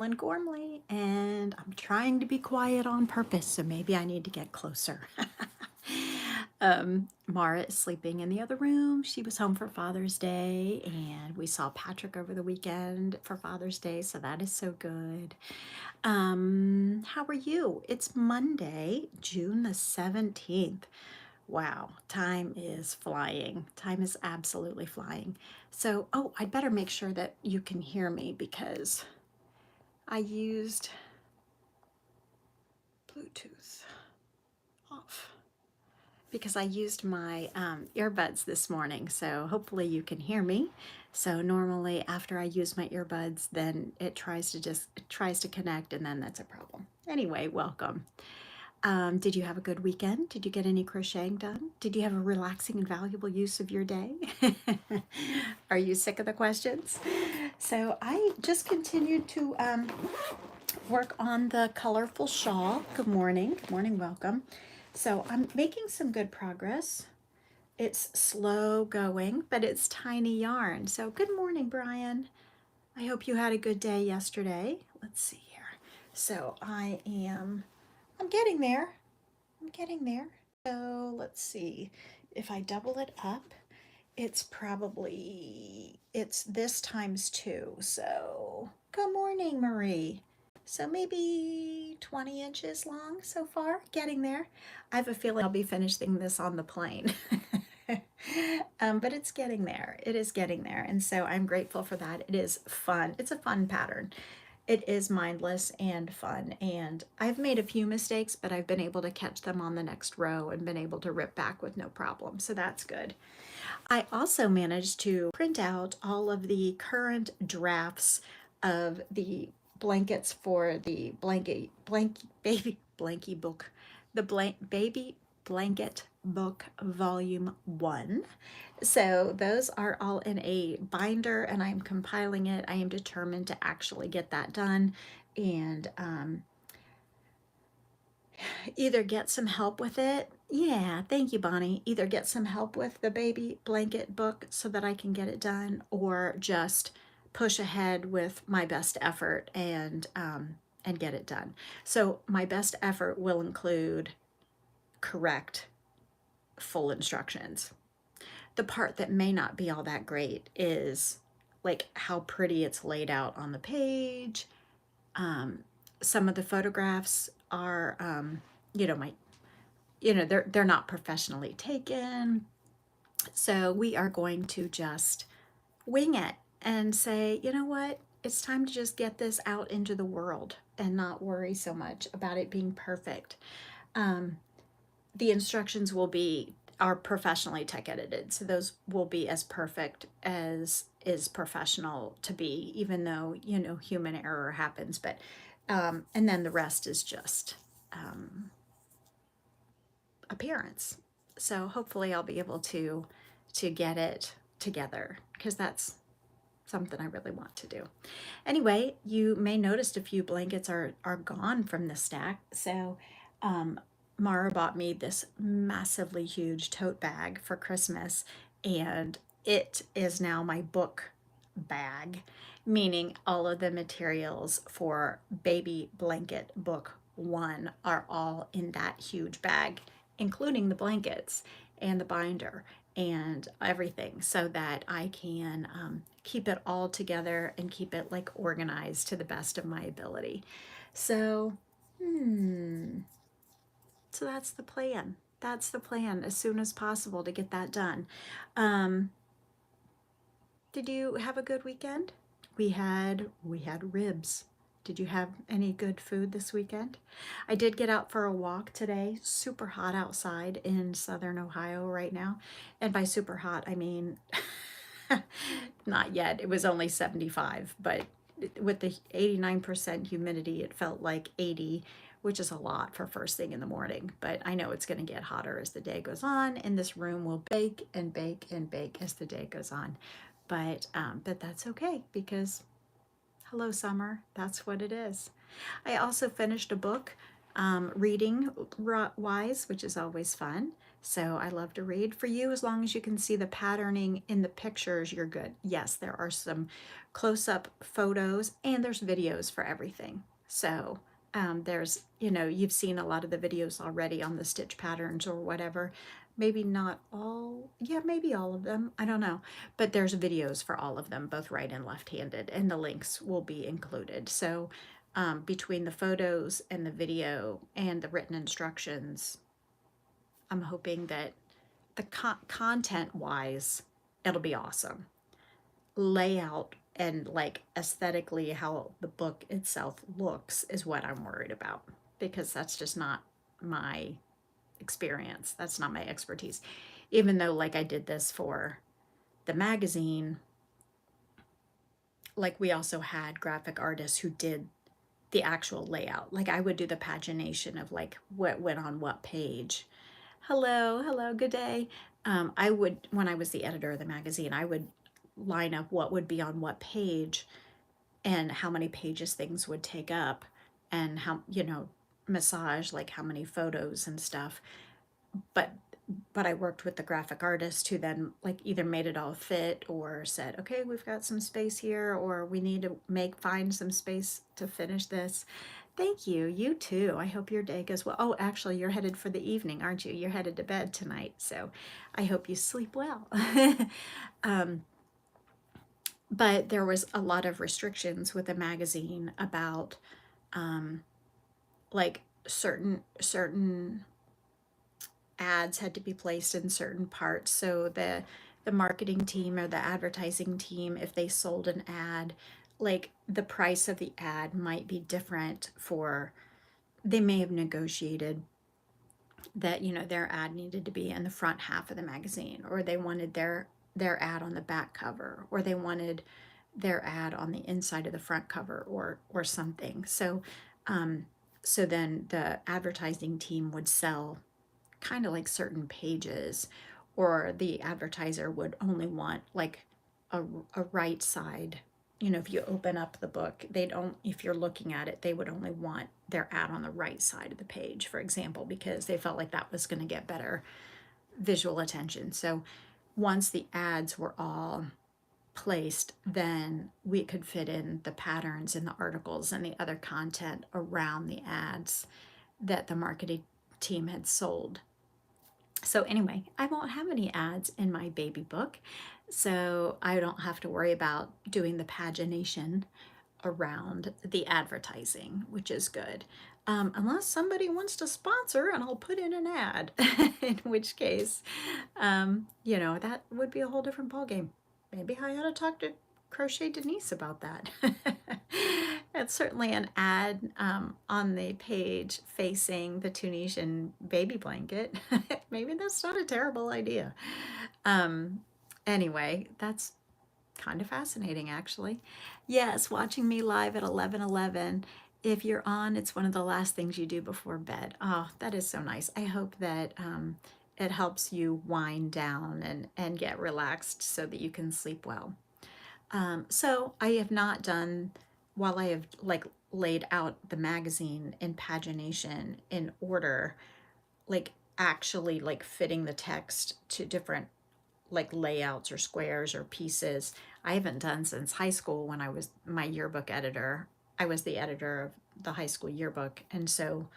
In Gormley, and I'm trying to be quiet on purpose, so maybe I need to get closer. Mara is sleeping in the other room. She was home for Father's Day, and we saw Patrick over the weekend for Father's Day, so that is so good. How are you? It's Monday, June the 17th. Wow, time is flying. Time is absolutely flying. So, I'd better make sure that you can hear me because I used Bluetooth off because I used my earbuds this morning. So hopefully you can hear me. So normally after I use my earbuds, then it tries to connect, and then that's a problem. Anyway, welcome. Did you have a good weekend? Did you get any crocheting done? Did you have a relaxing and valuable use of your day? Are you sick of the questions? So I just continued to work on the colorful shawl. Good morning. Good morning. Welcome. So I'm making some good progress. It's slow going, but it's tiny yarn. So good morning, Brian. I hope you had a good day yesterday. Let's see here. So I'm getting there. I'm getting there. So let's see. If I double it up, it's this times two. So good morning, Marie. So maybe 20 inches long so far, getting there. I have a feeling I'll be finishing this on the plane. But it's getting there. It is getting there. And so I'm grateful for that. It is fun. It's a fun pattern. It is mindless and fun. And I've made a few mistakes, but I've been able to catch them on the next row and been able to rip back with no problem. So that's good. I also managed to print out all of the current drafts of the blankets for the baby blankie book, the baby blanket book volume 1. So those are all in a binder, and I'm compiling it. I am determined to actually get that done and either get some help with it. Yeah, thank you, Bonnie. Either get some help with the baby blanket book so that I can get it done, or just push ahead with my best effort and get it done. So my best effort will include correct full instructions. The part that may not be all that great is like how pretty it's laid out on the page. Some of the photographs are they're not professionally taken. So we are going to just wing it and say, you know what? It's time to just get this out into the world and not worry so much about it being perfect. The instructions are professionally tech edited, so those will be as perfect as is professional to be, even though human error happens. But and then the rest is just appearance. So hopefully I'll be able to get it together, because that's something I really want to do. Anyway, you may notice a few blankets are gone from the stack. So Mara bought me this massively huge tote bag for Christmas, and it is now my book bag, meaning all of the materials for baby blanket book 1 are all in that huge bag, including the blankets and the binder and everything, so that I can keep it all together and keep it like organized to the best of my ability. So, so that's the plan. That's the plan, as soon as possible to get that done. Did you have a good weekend? We had ribs. Did you have any good food this weekend? I did get out for a walk today. Super hot outside in southern Ohio right now. And by super hot, I mean, not yet. It was only 75, but with the 89% humidity, it felt like 80, which is a lot for first thing in the morning. But I know it's going to get hotter as the day goes on, and this room will bake and bake and bake as the day goes on. But that's okay, because hello, summer. That's what it is. I also finished a book, reading wise, which is always fun. So I love to read. For you, as long as you can see the patterning in the pictures, you're good. Yes, there are some close-up photos and there's videos for everything. So there's, you've seen a lot of the videos already on the stitch patterns or whatever. Maybe not all, yeah, maybe all of them. I don't know. But there's videos for all of them, both right and left-handed, and the links will be included. So between the photos and the video and the written instructions, I'm hoping that the content wise, it'll be awesome. Layout and like aesthetically, how the book itself looks is what I'm worried about, because that's just not my experience. That's not my expertise. Even though, like, I did this for the magazine, like, we also had graphic artists who did the actual layout. Like, I would do the pagination of like what went on what page. Hello, good day. I would, when I was the editor of the magazine, I would line up what would be on what page and how many pages things would take up, and how, massage, like how many photos and stuff. But I worked with the graphic artist who then like either made it all fit or said, okay, we've got some space here, or we need to find some space to finish this. Thank you. You too. I hope your day goes well. Oh, actually, you're headed for the evening, aren't you? You're headed to bed tonight. So I hope you sleep well. um, but there was a lot of restrictions with the magazine about like certain ads had to be placed in certain parts. So the marketing team or the advertising team, if they sold an ad, like the price of the ad might be different for, they may have negotiated that, their ad needed to be in the front half of the magazine, or they wanted their ad on the back cover, or they wanted their ad on the inside of the front cover, or something. So so then the advertising team would sell kind of like certain pages, or the advertiser would only want like a right side. If you open up the book, they don't, if you're looking at it, they would only want their ad on the right side of the page, for example, because they felt like that was going to get better visual attention. So once the ads were all placed, then we could fit in the patterns and the articles and the other content around the ads that the marketing team had sold. So anyway, I won't have any ads in my baby book, so I don't have to worry about doing the pagination around the advertising, which is good. Unless somebody wants to sponsor and I'll put in an ad, in which case, that would be a whole different ballgame. Maybe I ought to talk to Crochet Denise about that. It's certainly an ad on the page facing the Tunisian baby blanket. Maybe that's not a terrible idea. Anyway, that's kind of fascinating, actually. Yes, watching me live at 11:11. If you're on, it's one of the last things you do before bed. Oh, that is so nice. I hope that it helps you wind down and get relaxed so that you can sleep well. So I have not done, while I have like laid out the magazine in pagination in order, like actually like fitting the text to different like layouts or squares or pieces, I haven't done since high school when I was my yearbook editor. I was the editor of the high school yearbook. And so,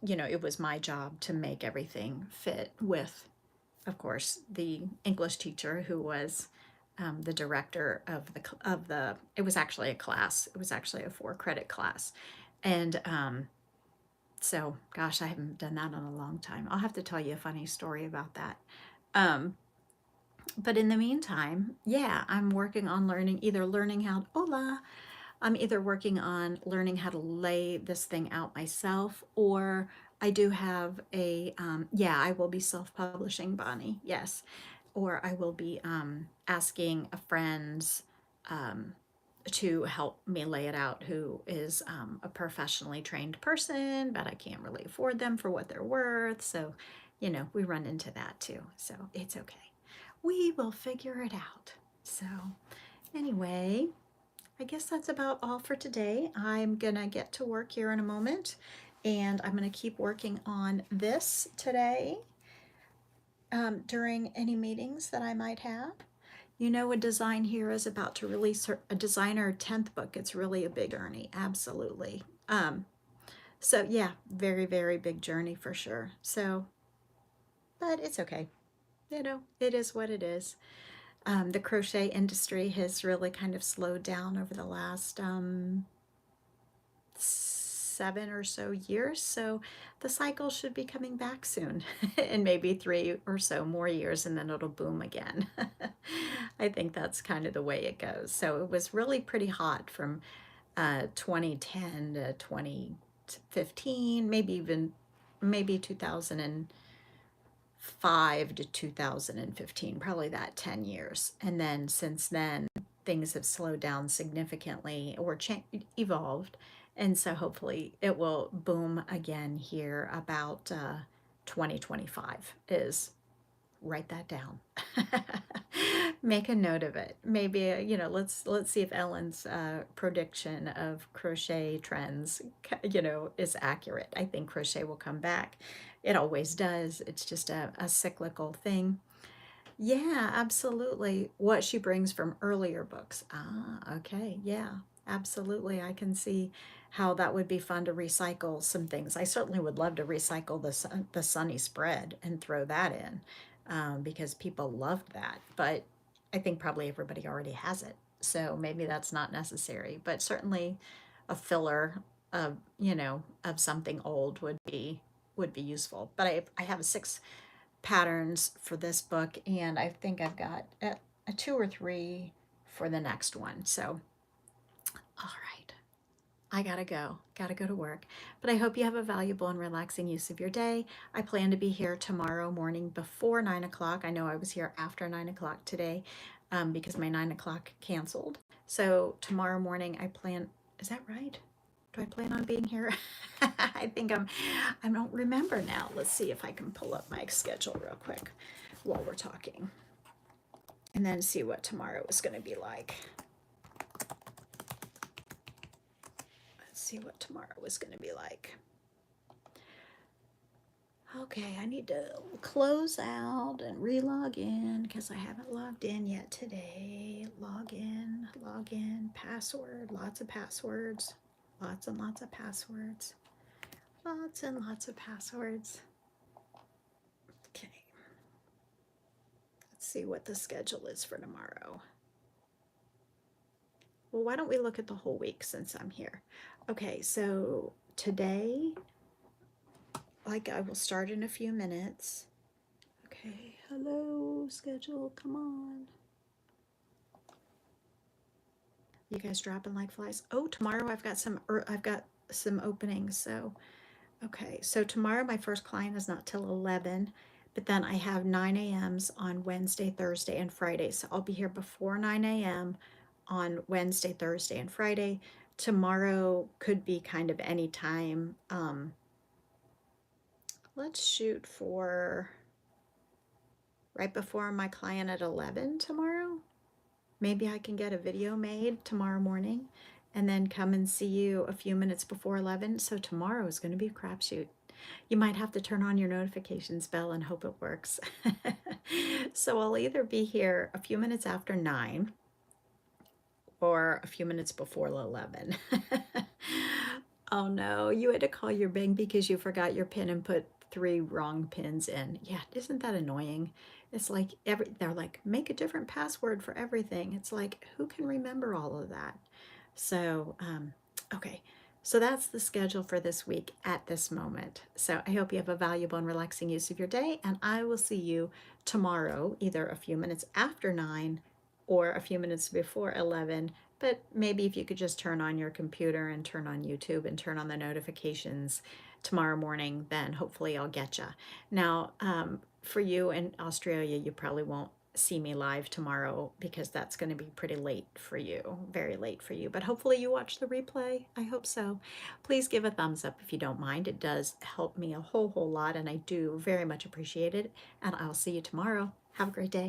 it was my job to make everything fit with, of course, the English teacher who was the director of the. It was actually a class. It was actually a 4-credit class, and so gosh, I haven't done that in a long time. I'll have to tell you a funny story about that. But in the meantime, yeah, I'm working on learning how. Hola. I'm either working on learning how to lay this thing out myself, or I do have I will be self-publishing, Bonnie, yes. Or I will be asking a friend um, to help me lay it out, who is a professionally trained person, but I can't really afford them for what they're worth. So, we run into that too. So it's okay. We will figure it out. So, anyway, I guess that's about all for today. I'm gonna get to work here in a moment And I'm going to keep working on this today during any meetings that I might have. You know, a design here is about to release a designer 10th book. It's really a big journey, absolutely. So yeah, very, very big journey for sure. So, but it's okay. You know, it is what it is. The crochet industry has really kind of slowed down over the last 7 or so years. So the cycle should be coming back soon in maybe 3 or so more years, and then it'll boom again. I think that's kind of the way it goes. So it was really pretty hot from 2010 to 2015, maybe 2005 to 2015, probably that 10 years. And then since then, things have slowed down significantly or evolved. And so hopefully it will boom again here about 2025 is write that down. Make a note of it. Maybe let's see if Ellen's prediction of crochet trends is accurate. I think crochet will come back. It always does. It's just a cyclical thing. Yeah, absolutely. What she brings from earlier books. Ah, okay. Yeah, absolutely. I can see how that would be fun to recycle some things. I certainly would love to recycle the sunny spread and throw that in because people loved that. But I think probably everybody already has it. So maybe that's not necessary. But certainly a filler of something old would be useful. But I have 6 patterns for this book, and I think I've got a 2 or 3 for the next one. So, all right, I gotta go to work. But I hope you have a valuable and relaxing use of your day. I plan to be here tomorrow morning before 9 o'clock. I know I was here after 9 o'clock today because my 9 o'clock canceled. So tomorrow morning I plan, is that right? Do I plan on being here? I think I don't remember now. Let's see if I can pull up my schedule real quick while we're talking and then see what tomorrow is going to be like. Let's see what tomorrow is going to be like. Okay, I need to close out and re-log in because I haven't logged in yet today. Log in, password, lots of passwords. Lots and lots of passwords. Lots and lots of passwords. Okay. Let's see what the schedule is for tomorrow. Well, why don't we look at the whole week since I'm here? Okay, so today, I will start in a few minutes. Okay, hello, schedule, come on. You guys dropping like flies? Oh, tomorrow I've got some openings. So, okay. So tomorrow my first client is not till 11, but then I have 9 a.m.s on Wednesday, Thursday, and Friday. So I'll be here before 9 a.m. on Wednesday, Thursday, and Friday. Tomorrow could be kind of any time. Let's shoot for right before my client at 11 tomorrow. Maybe I can get a video made tomorrow morning and then come and see you a few minutes before 11. So tomorrow is going to be a crapshoot. You might have to turn on your notifications bell and hope it works. So I'll either be here a few minutes after 9 or a few minutes before 11. Oh no, you had to call your bank because you forgot your PIN and put 3 wrong pins in. Yeah, isn't that annoying? It's like they're like, make a different password for everything. It's like, who can remember all of that? So, okay. So that's the schedule for this week at this moment. So I hope you have a valuable and relaxing use of your day, and I will see you tomorrow, either a few minutes after 9 or a few minutes before 11. But maybe if you could just turn on your computer and turn on YouTube and turn on the notifications tomorrow morning, then hopefully I'll get you. Now, for you in Australia, you probably won't see me live tomorrow because that's going to be pretty late for you, very late for you. But hopefully you watch the replay. I hope so. Please give a thumbs up if you don't mind. It does help me a whole lot, and I do very much appreciate it. And I'll see you tomorrow. Have a great day.